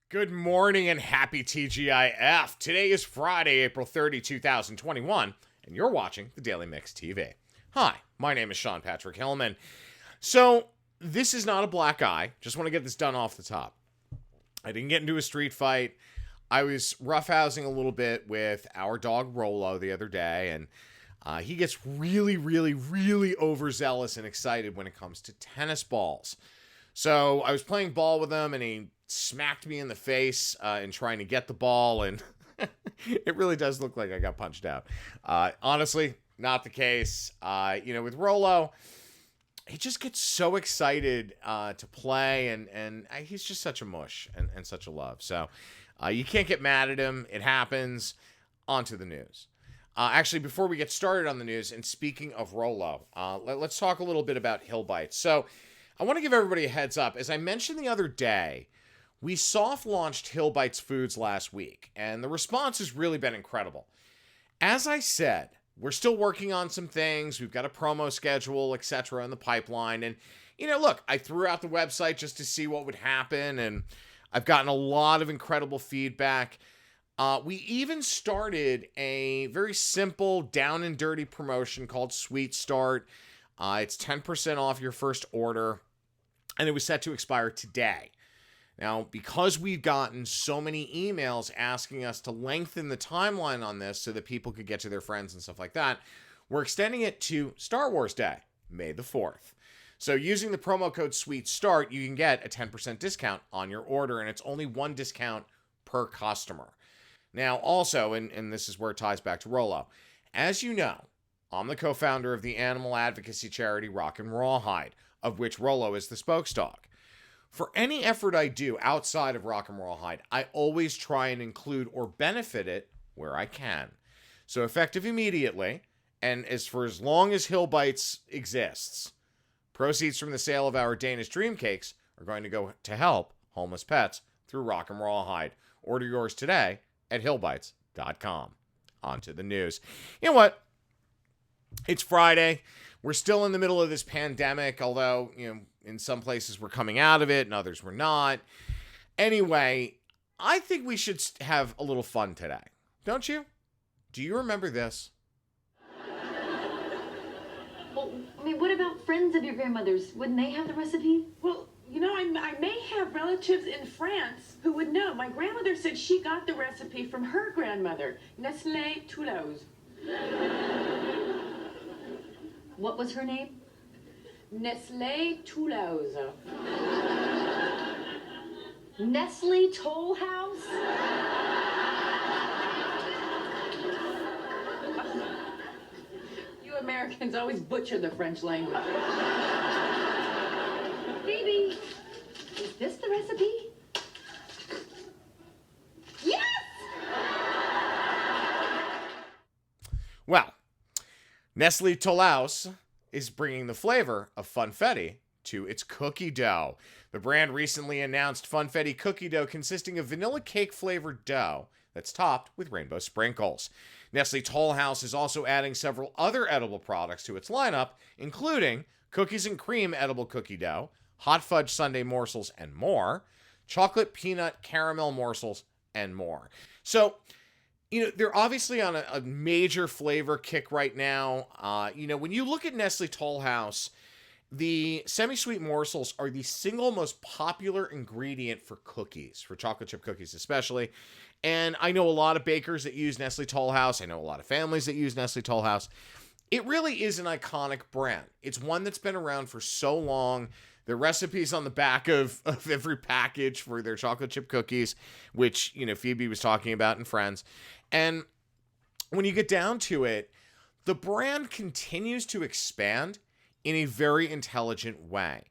Good morning and happy TGIF. Today is Friday, April 30, 2021, and you're watching the Daily Mix TV. Hi, my name is Sean Patrick Hillman. So, this is not a black eye. Just want to get this done off the top. I didn't get into a street fight. I was roughhousing a little bit with our dog Rolo the other day, and he gets really overzealous and excited when it comes to tennis balls. So I was playing ball with him, and he smacked me in the face in trying to get the ball, and it really does look like I got punched out. Honestly, not the case. With Rolo, he just gets so excited to play, and he's just such a mush and such a love. So you can't get mad at him. It happens. On to the news. Actually, before we get started on the news, and speaking of Rolo, let's talk a little bit about HILLBITES. So I want to give everybody a heads up. As I mentioned the other day, we soft-launched HILLBITES Foods last week, and the response has really been incredible. As I said, we're still working on some things. We've got a promo schedule, etc. in the pipeline. And, look, I threw out the website just to see what would happen, and I've gotten a lot of incredible feedback. We even started a very simple, down and dirty promotion called SweetStart. It's 10% off your first order, and it was set to expire today. Now, because we've gotten so many emails asking us to lengthen the timeline on this so that people could get to their friends and stuff like that, we're extending it to Star Wars Day, May the 4th. So using the promo code SweetStart, you can get a 10% discount on your order, and it's only one discount per customer. Now, also, and this is where it ties back to Rolo, as you know, I'm the co-founder of the animal advocacy charity Rock Rawhide, of which Rolo is the spokesdog. For any effort I do outside of Rock Rawhide, I always try and include or benefit it where I can. So effective immediately, and for as long as HILLBITES exists, proceeds from the sale of our Danish Dream Cakes are going to go to help homeless pets through Rock Rawhide. Order yours today at HILLBITES.com. On to the news. You know what? It's Friday. We're still in the middle of this pandemic, although, in some places we're coming out of it and others we're not. Anyway, I think we should have a little fun today. Don't you? Do you remember this? Well, what about friends of your grandmother's? Wouldn't they have the recipe? Well, I may have relatives in France who would know. My grandmother said she got the recipe from her grandmother, Nestle Toulouse. What was her name? Nestle Toulouse. Nestle Toll House? You Americans always butcher the French language. Phoebe, is this the recipe? Yes! Well, Nestle Toulouse is bringing the flavor of funfetti to its cookie dough. The brand recently announced funfetti cookie dough consisting of vanilla cake flavored dough that's topped with rainbow sprinkles. Nestle Toll House is also adding several other edible products to its lineup, including cookies and cream edible cookie dough, hot fudge sundae morsels, and more, chocolate peanut caramel morsels, and more. So, they're obviously on a major flavor kick right now. When you look at Nestle Toll House, the semi-sweet morsels are the single most popular ingredient for cookies, for chocolate chip cookies especially. And I know a lot of bakers that use Nestle Toll House. I know a lot of families that use Nestle Toll House. It really is an iconic brand. It's one that's been around for so long. The recipes on the back of every package for their chocolate chip cookies, which, Phoebe was talking about in Friends. And when you get down to it, the brand continues to expand in a very intelligent way.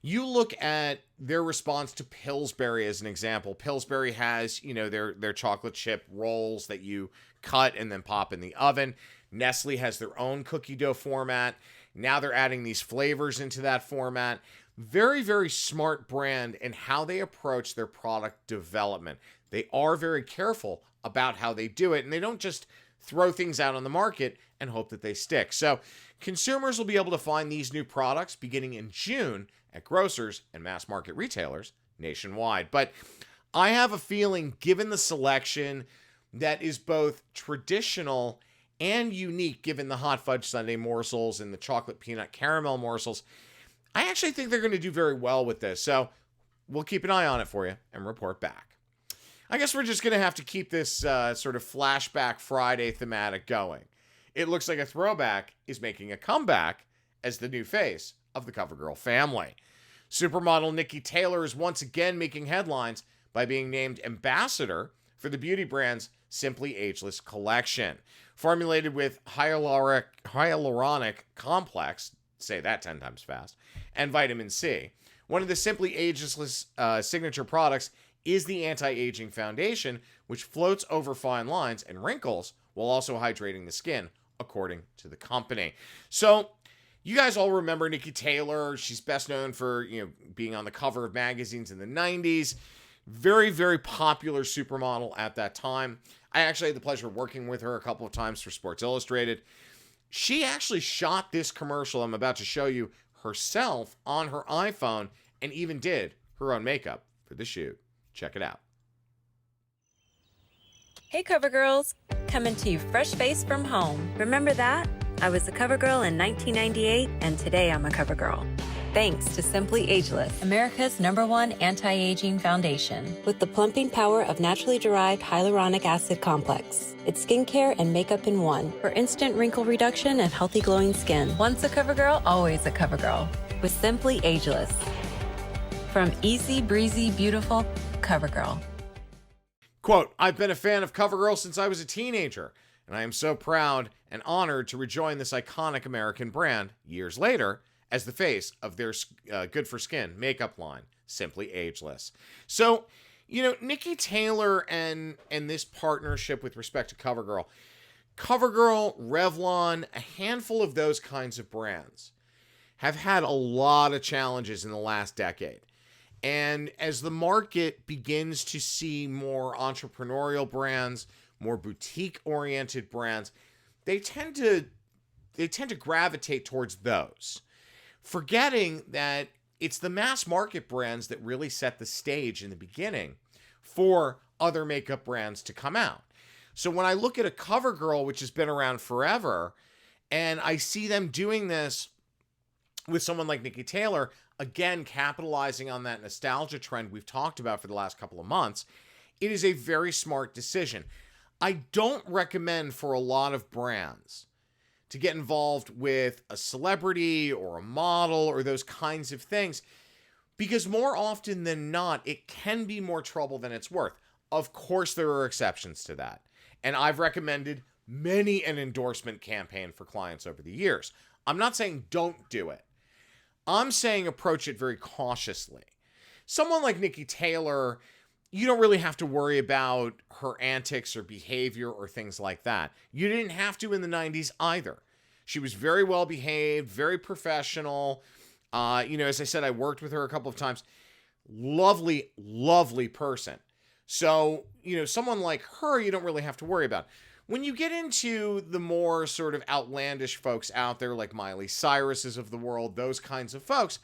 You look at their response to Pillsbury as an example. Pillsbury has, their chocolate chip rolls that you cut and then pop in the oven. Nestle has their own cookie dough format. Now they're adding these flavors into that format. Very, very smart brand in how they approach their product development. They are very careful about how they do it, and they don't just throw things out on the market and hope that they stick. So consumers will be able to find these new products beginning in June at grocers and mass market retailers nationwide. But I have a feeling, given the selection that is both traditional and unique, given the hot fudge sundae morsels and the chocolate peanut caramel morsels, I actually think they're going to do very well with this. So we'll keep an eye on it for you and report back. I guess we're just going to have to keep this sort of flashback Friday thematic going. It looks like a throwback is making a comeback as the new face of the CoverGirl family. Supermodel Niki Taylor is once again making headlines by being named ambassador for the beauty brand's Simply Ageless collection. Formulated with hyaluronic complex, say that 10 times fast, and vitamin C. One of the Simply Ageless signature products is the anti-aging foundation, which floats over fine lines and wrinkles while also hydrating the skin, according to the company. So, you guys all remember Niki Taylor. She's best known for, being on the cover of magazines in the 90s. Very, very popular supermodel at that time. I actually had the pleasure of working with her a couple of times for Sports Illustrated. She actually shot this commercial I'm about to show you herself on her iPhone and even did her own makeup for the shoot. Check it out. Hey CoverGirls, coming to you fresh-faced from home. Remember that? I was a CoverGirl in 1998, and today I'm a CoverGirl. Thanks to Simply Ageless, America's #1 anti-aging foundation. With the plumping power of naturally derived hyaluronic acid complex. It's skincare and makeup in one for instant wrinkle reduction and healthy glowing skin. Once a CoverGirl, always a CoverGirl. With Simply Ageless. From easy, breezy, beautiful, CoverGirl. Quote, I've been a fan of CoverGirl since I was a teenager, and I am so proud and honored to rejoin this iconic American brand years later as the face of their good for skin makeup line, Simply Ageless. So, Niki Taylor and this partnership with respect to CoverGirl, Revlon, a handful of those kinds of brands have had a lot of challenges in the last decade. And as the market begins to see more entrepreneurial brands, more boutique-oriented brands, they tend to gravitate towards those, forgetting that it's the mass market brands that really set the stage in the beginning for other makeup brands to come out. So when I look at a CoverGirl, which has been around forever, and I see them doing this with someone like Niki Taylor, again, capitalizing on that nostalgia trend we've talked about for the last couple of months, it is a very smart decision. I don't recommend for a lot of brands to get involved with a celebrity or a model or those kinds of things, because more often than not, it can be more trouble than it's worth. Of course, there are exceptions to that. And I've recommended many an endorsement campaign for clients over the years. I'm not saying don't do it. I'm saying approach it very cautiously. Someone like Niki Taylor, you don't really have to worry about her antics or behavior or things like that. You didn't have to in the 90s either. She was very well behaved, very professional. As I said, I worked with her a couple of times. Lovely, lovely person. So, someone like her, you don't really have to worry about. When you get into the more sort of outlandish folks out there, like Miley Cyrus's of the world, those kinds of folks,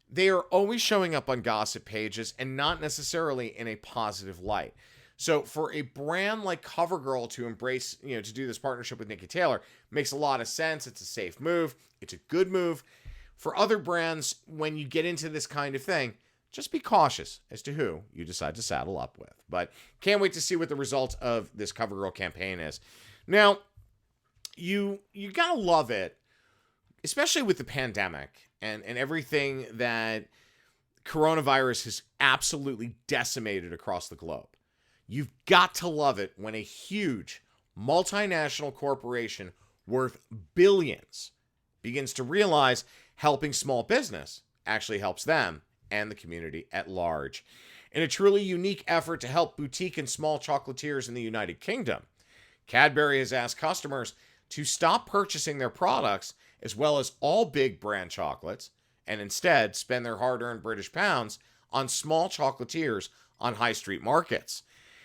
they are always showing up on gossip pages and not necessarily in a positive light. So for a brand like CoverGirl to embrace, to do this partnership with Niki Taylor makes a lot of sense. It's a safe move. It's a good move. For other brands, when you get into this kind of thing, just be cautious as to who you decide to saddle up with. But can't wait to see what the result of this CoverGirl campaign is. Now, you gotta love it, especially with the pandemic and everything that coronavirus has absolutely decimated across the globe. You've got to love it when a huge multinational corporation worth billions begins to realize helping small business actually helps them and the community at large. In a truly unique effort to help boutique and small chocolatiers in the United Kingdom, Cadbury has asked customers to stop purchasing their products as well as all big brand chocolates and instead spend their hard-earned British pounds on small chocolatiers on high street markets.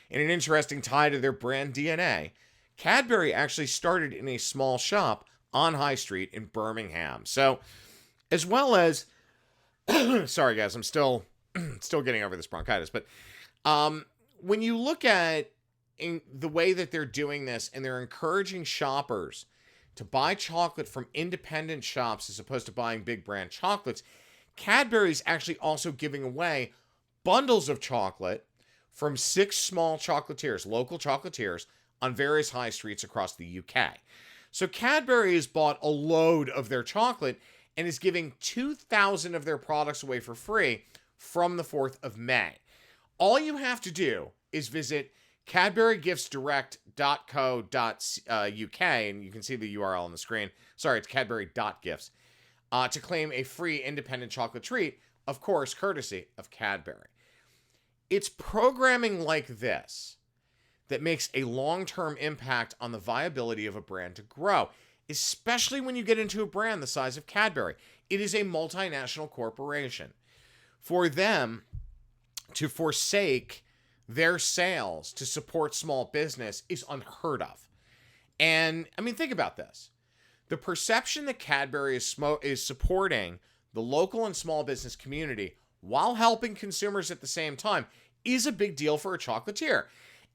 In an interesting tie to their brand DNA, Cadbury actually started in a small shop on High Street in Birmingham. So, as well as sorry guys, I'm still getting over this bronchitis, but When you look at the way that they're doing this, and they're encouraging shoppers to buy chocolate from independent shops as opposed to buying big brand chocolates, Cadbury's actually also giving away bundles of chocolate from 6 small chocolatiers, local chocolatiers, on various high streets across the UK. So Cadbury has bought a load of their chocolate and is giving 2,000 of their products away for free from the 4th of May. All you have to do is visit cadburygiftsdirect.co.uk, and you can see the URL on the screen. Sorry, it's cadbury.gifts, to claim a free independent chocolate treat, of course, courtesy of Cadbury. It's programming like this that makes a long-term impact on the viability of a brand to grow, especially when you get into a brand the size of Cadbury. It is a multinational corporation. For them to forsake their sales to support small business is unheard of. And, I mean, think about this. The perception that Cadbury is supporting the local and small business community while helping consumers at the same time is a big deal for a chocolatier.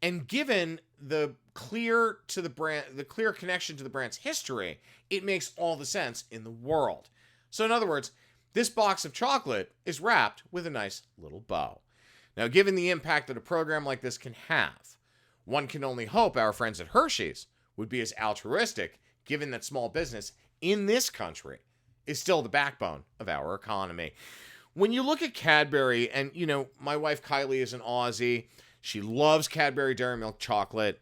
And given the clear connection to the brand's history, it makes all the sense in the world. So in other words, this box of chocolate is wrapped with a nice little bow. Now, given the impact that a program like this can have, one can only hope our friends at Hershey's would be as altruistic, given that small business in this country is still the backbone of our economy. When you look at Cadbury, and, you know, my wife Kylie is an Aussie. She loves Cadbury Dairy Milk chocolate.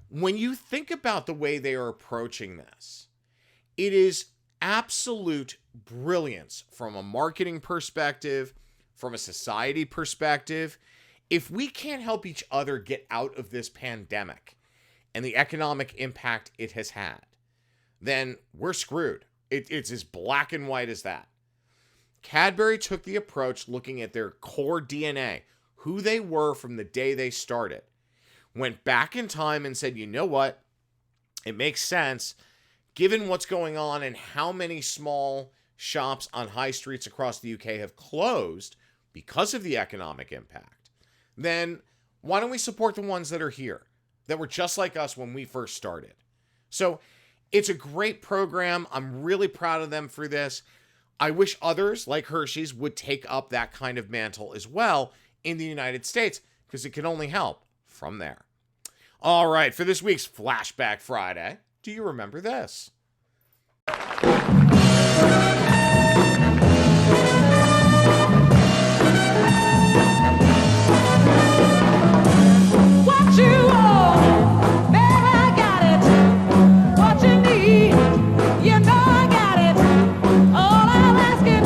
When you think about the way they are approaching this, it is absolute brilliance from a marketing perspective, from a society perspective. If we can't help each other get out of this pandemic and the economic impact it has had, then we're screwed. It's as black and white as that. Cadbury took the approach looking at their core DNA, who they were from the day they started, went back in time and said, you know what? It makes sense, given what's going on and how many small shops on high streets across the UK have closed because of the economic impact. Then why don't we support the ones that are here, that were just like us when we first started? So it's a great program. I'm really proud of them for this. I wish others, like Hershey's, would take up that kind of mantle as well in the United States, because it can only help from there. All right, for this week's Flashback Friday, do you remember this? What you want, baby, I got it. What you need, you know I got it. All I'm asking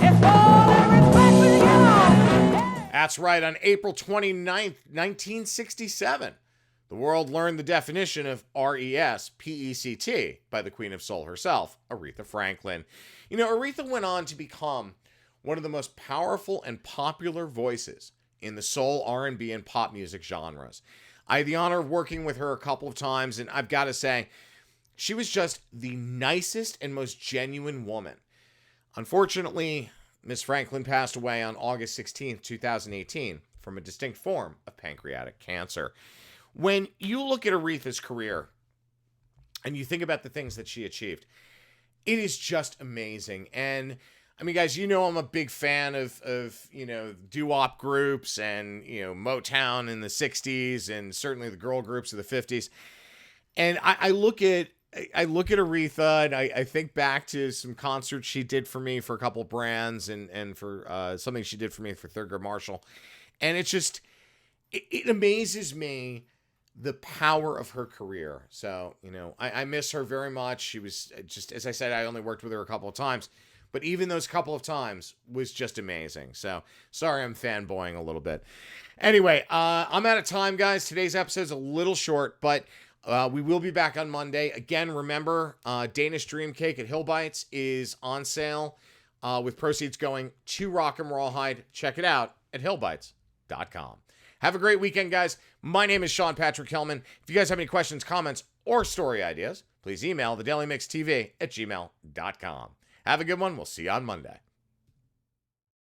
is for the respect with you. That's right, on April 29th, 1967, the world learned the definition of RESPECT by the Queen of Soul herself, Aretha Franklin. You know, Aretha went on to become one of the most powerful and popular voices in the soul, R&B, and pop music genres. I had the honor of working with her a couple of times, and I've got to say, she was just the nicest and most genuine woman. Unfortunately, Miss Franklin passed away on August 16th, 2018, from a distinct form of pancreatic cancer. When you look at Aretha's career and you think about the things that she achieved, it is just amazing. And I mean, guys, you know I'm a big fan of you know, doo-wop groups and, you know, Motown in the 60s and certainly the girl groups of the 50s. And I look at Aretha and I think back to some concerts she did for me for a couple brands and for something she did for me for Thurgood Marshall. And it's just, it amazes me the power of her career. So, you know, I miss her very much. She was just, as I said, I only worked with her a couple of times, but even those couple of times was just amazing. So sorry, I'm fanboying a little bit. Anyway, I'm out of time, guys. Today's episode's a little short, but we will be back on Monday. Again, remember, Danish Dream Cake at HILLBITES is on sale with proceeds going to Rock Rawhide. Check it out at HILLBITES.com. Have a great weekend, guys. My name is Sean Patrick Hellman. If you guys have any questions, comments, or story ideas, please email thedailymixtv@gmail.com. Have a good one. We'll see you on Monday.